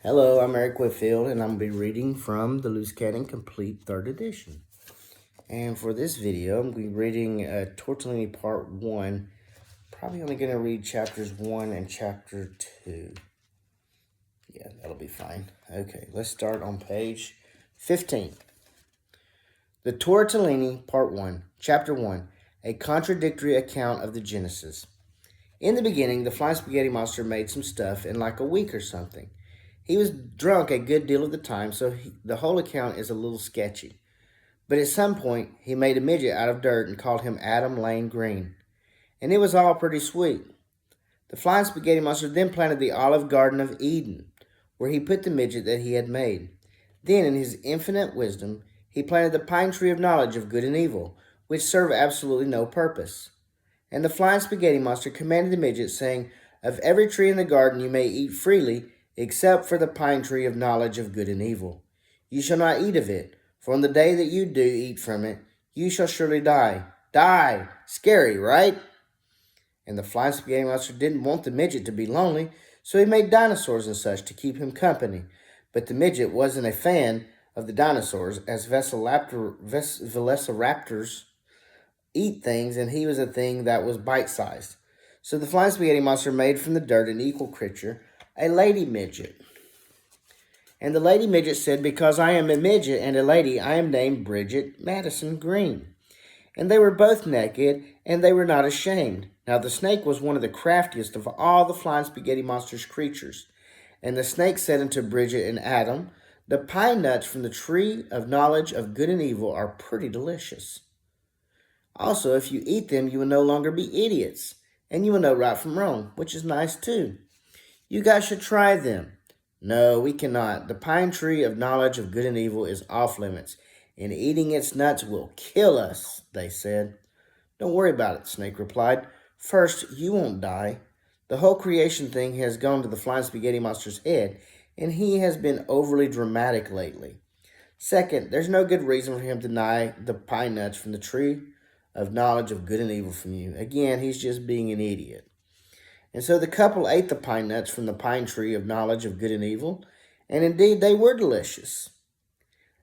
Hello, I'm Eric Whitfield, and I'm going to be reading from the Loose Cannon Complete 3rd Edition. And for this video, I'm going to be reading Tortellini Part 1. Probably only going to read Chapters 1 and Chapter 2. Yeah, that'll be fine. Okay, let's start on page 15. The Tortellini Part 1, Chapter 1, A Contradictory Account of the Genesis. In the beginning, the Flying Spaghetti Monster made some stuff in like a week or something. He was drunk a good deal of the time, so the whole account is a little sketchy. But at some point, he made a midget out of dirt and called him Adam Lane Green. And it was all pretty sweet. The Flying Spaghetti Monster then planted the Olive Garden of Eden, where he put the midget that he had made. Then, in his infinite wisdom, he planted the pine tree of knowledge of good and evil, which served absolutely no purpose. And the Flying Spaghetti Monster commanded the midget, saying, "Of every tree in the garden you may eat freely, except for the pine tree of knowledge of good and evil. You shall not eat of it, for on the day that you do eat from it, you shall surely die." Die! Scary, right? And the Flying Spaghetti Monster didn't want the midget to be lonely, so he made dinosaurs and such to keep him company. But the midget wasn't a fan of the dinosaurs, as velociraptors eat things, and he was a thing that was bite-sized. So the Flying Spaghetti Monster made from the dirt an equal creature, a lady midget. And the lady midget said, "Because I am a midget and a lady, I am named Bridget Madison Green." And they were both naked, and they were not ashamed. Now the snake was one of the craftiest of all the Flying Spaghetti Monster's creatures. And the snake said unto Bridget and Adam, "The pine nuts from the tree of knowledge of good and evil are pretty delicious. Also, if you eat them, you will no longer be idiots, and you will know right from wrong," which is nice too. "You guys should try them." "No, we cannot. The pine tree of knowledge of good and evil is off limits, and eating its nuts will kill us," they said. "Don't worry about it," the snake replied. "First, you won't die. The whole creation thing has gone to the Flying Spaghetti Monster's head, and he has been overly dramatic lately. Second, there's no good reason for him to deny the pine nuts from the tree of knowledge of good and evil from you. Again, he's just being an idiot." And so the couple ate the pine nuts from the pine tree of knowledge of good and evil, and indeed they were delicious.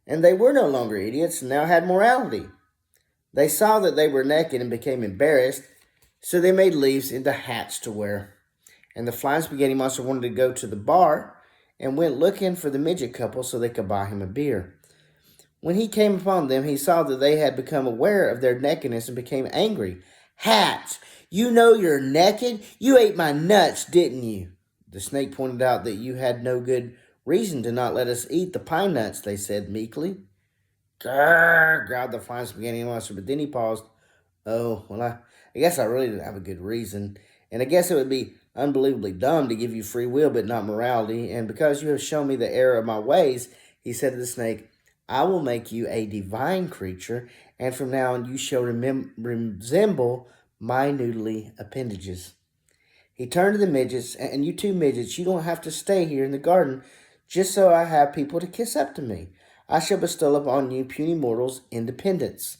And they were no longer idiots and now had morality. They saw that they were naked and became embarrassed, so they made leaves into hats to wear. And the Flying Spaghetti Monster wanted to go to the bar and went looking for the midget couple so they could buy him a beer. When he came upon them, he saw that they had become aware of their nakedness and became angry. "Hats! You know you're naked? You ate my nuts, didn't you?" The snake pointed out that you had no good reason to not let us eat the pine nuts, they said meekly. "Grrr," growled the Flying Spaghetti Monster, but then he paused. "Oh, well, I guess I really didn't have a good reason. And I guess it would be unbelievably dumb to give you free will but not morality. And because you have shown me the error of my ways," he said to the snake, "I will make you a divine creature, and from now on you shall resemble my noodly appendages." He turned to the midgets, "And you two midgets, you don't have to stay here in the garden just so I have people to kiss up to me. I shall bestow upon you puny mortals independence.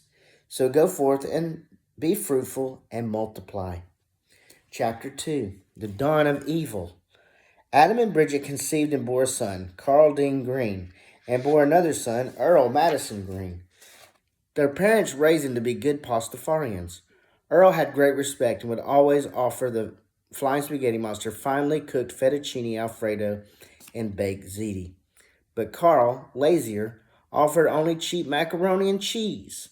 So go forth and be fruitful and multiply." Chapter 2, The Dawn of Evil. Adam and Bridget conceived and bore a son, Carl Dean Green, and bore another son, Earl Madison Green. Their parents raised them to be good Pastafarians. Earl had great respect and would always offer the Flying Spaghetti Monster finely cooked fettuccine Alfredo and baked ziti. But Carl, lazier, offered only cheap macaroni and cheese.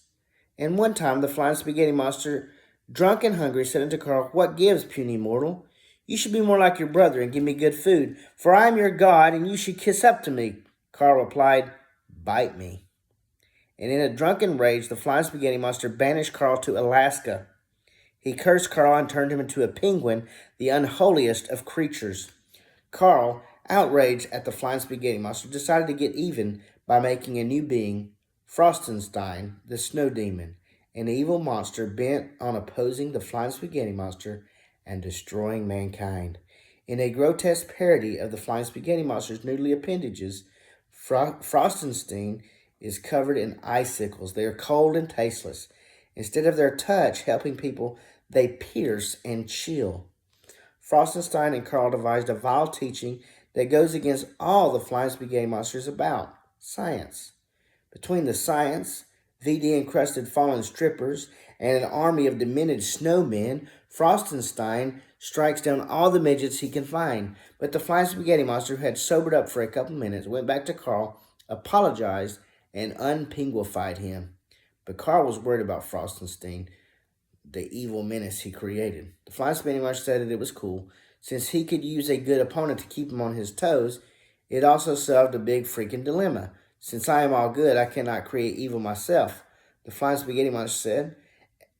And one time the Flying Spaghetti Monster, drunk and hungry, said unto Carl, "What gives, puny mortal? You should be more like your brother and give me good food, for I am your God, and you should kiss up to me." Carl replied, "Bite me." And in a drunken rage, the Flying Spaghetti Monster banished Carl to Alaska. He cursed Carl and turned him into a penguin, the unholiest of creatures. Carl, outraged at the Flying Spaghetti Monster, decided to get even by making a new being, Frostenstein, the Snow Demon, an evil monster bent on opposing the Flying Spaghetti Monster and destroying mankind. In a grotesque parody of the Flying Spaghetti Monster's noodly appendages, Frostenstein is covered in icicles. They are cold and tasteless. Instead of their touch helping people, they pierce and chill. Frostenstein and Carl devised a vile teaching that goes against all the Flying Spaghetti Monster is about science. Between the science, VD-encrusted fallen strippers, and an army of diminished snowmen, Frostenstein strikes down all the midgets he can find. But the Flying Spaghetti Monster, who had sobered up for a couple minutes, went back to Carl, apologized, and unpenguified him. But Carl was worried about Frostenstein, the evil menace he created. The Flying Spaghetti Monster said that it was cool. Since he could use a good opponent to keep him on his toes, it also solved a big freaking dilemma. Since I am all good, I cannot create evil myself, the Flying Spaghetti Monster said.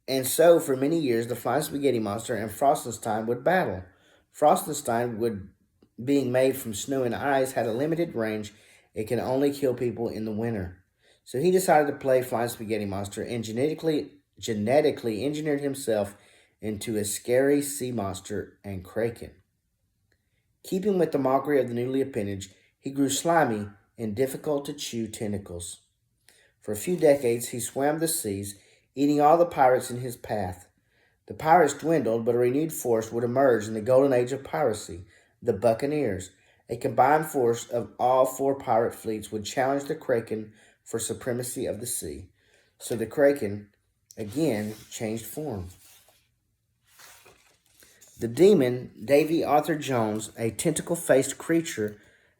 And so, for many years, the Flying Spaghetti Monster and Frostenstein would battle. Frostenstein, being made from snow and ice, had a limited range. It can only kill people in the winter. So he decided to play Flying Spaghetti Monster and genetically engineered himself into a scary sea monster and kraken. Keeping with the mockery of the newly appendage, he grew slimy and difficult to chew tentacles. For a few decades, he swam the seas, eating all the pirates in his path. The pirates dwindled, but a renewed force would emerge in the golden age of piracy, the Buccaneers. A combined force of all 4 pirate fleets would challenge the kraken for supremacy of the sea. So the kraken again changed form. The demon, Davy Arthur Jones, a tentacle-faced creature,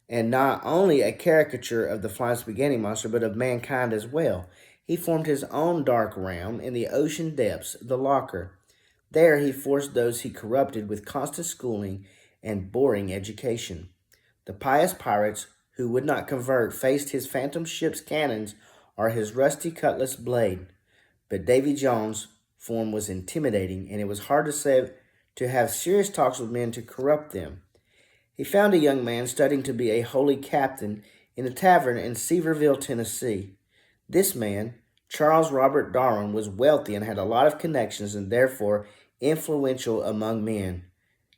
and not only a caricature of the Flying Spaghetti Monster, but of mankind as well. He formed his own dark realm in the ocean depths, the Locker. There he forced those he corrupted with constant schooling and boring education. The pious pirates who would not convert faced his phantom ship's cannons or his rusty cutlass blade. But Davy Jones' form was intimidating, and it was hard to have serious talks with men to corrupt them. He found a young man studying to be a holy captain in a tavern in Sevierville, Tennessee. This man, Charles Robert Darwin, was wealthy and had a lot of connections and therefore influential among men.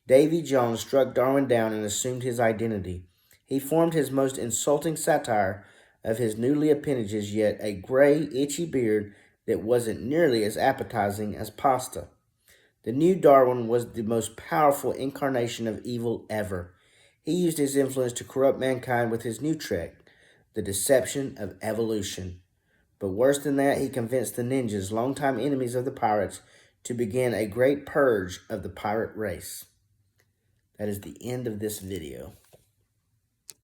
Davy Jones struck Darwin down and assumed his identity. He formed his most insulting satire of his newly appendages, yet a gray, itchy beard that wasn't nearly as appetizing as pasta. The new Darwin was the most powerful incarnation of evil ever. He used his influence to corrupt mankind with his new trick, the deception of evolution. But worse than that, he convinced the ninjas, longtime enemies of the pirates, to begin a great purge of the pirate race. That is the end of this video.